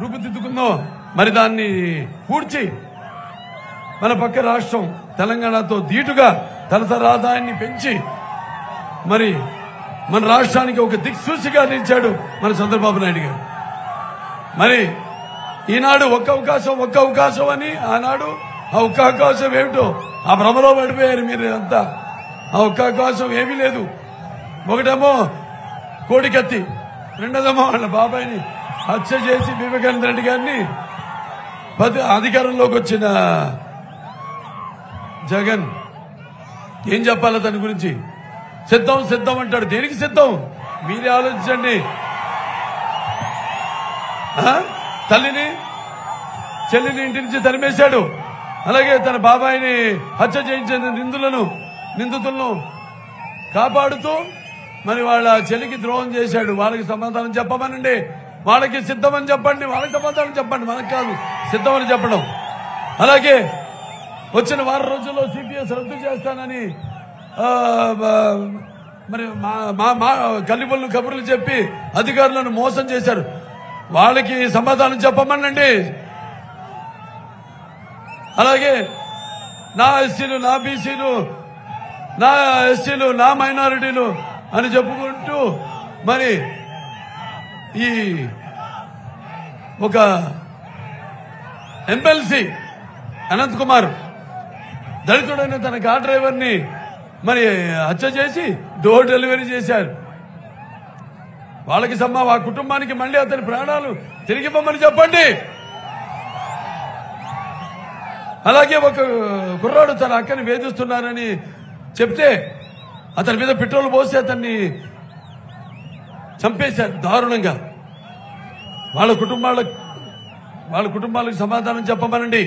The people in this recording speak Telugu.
రూపుదిద్దుకుందో మరి దాన్ని పూడ్చి మన పక్క రాష్ట్రం తెలంగాణతో ధీటుగా తలసరి ఆదాయాన్ని పెంచి మరి మన రాష్ట్రానికి ఒక దిక్సూచిగా నిలిచాడు మన చంద్రబాబు నాయుడు గారు. మరి ఈనాడు ఒక్క అవకాశం అని ఆనాడు ఆ ఒక్క అవకాశం ఏమిటో ఆ భ్రమలో పడిపోయారు మీరు అంతా. ఆ ఒక్క అవకాశం ఏమీ లేదు. ఒకటేమో కోడికత్తి, రెండోదేమో వాళ్ళ బాబాయిని హత్య చేసి వివేకానంద రెడ్డి గారిని అధికారంలోకి వచ్చిన జగన్ ఏం చెప్పాలి దాని గురించి? సిద్ధం అంటాడు. దేనికి సిద్ధం? మీరే ఆలోచించండి. తల్లిని చెల్లిని ఇంటి నుంచి తరిమేశాడు. అలాగే తన బాబాయిని హత్య చేయించిన నిందితులను కాపాడుతూ మరి వాళ్ళ చెల్లికి ద్రోహం చేశాడు. వాళ్ళకి సమాధానం చెప్పమనండి. వాళ్ళకి సిద్ధమని చెప్పండి, వాళ్ళకి సమాధానం చెప్పండి. మనకు కాదు సిద్ధమని చెప్పడం. అలాగే వచ్చిన వారం రోజుల్లో సిపిఎస్ రద్దు చేస్తానని మరి కల్లిపొల్లు కబుర్లు చెప్పి అధికారులను మోసం చేశారు. వాళ్ళకి సమాధానం చెప్పమనండి. అలాగే నా ఎస్సీలు, నా బీసీలు, నా ఎస్టీలు, నా మైనారిటీలు అని చెప్పుకుంటూ మరి ఈ ఒక ఎమ్మెల్సీ అనంత్ కుమార్ దళితుడైన తన కార్ డ్రైవర్ని మరి హత్య చేసి డోర్ డెలివరీ చేశారు. వాళ్ళకి ఆ కుటుంబానికి మళ్ళీ అతని ప్రాణాలు తిరిగిపోమని చెప్పండి. అలాగే ఒక కుర్రాడు తన అక్కని వేధిస్తున్నారని చెప్తే అతని మీద పెట్రోల్ పోసి అతన్ని చంపేశారు దారుణంగా. వాళ్ళ కుటుంబాలకు సమాధానం చెప్పమనండి.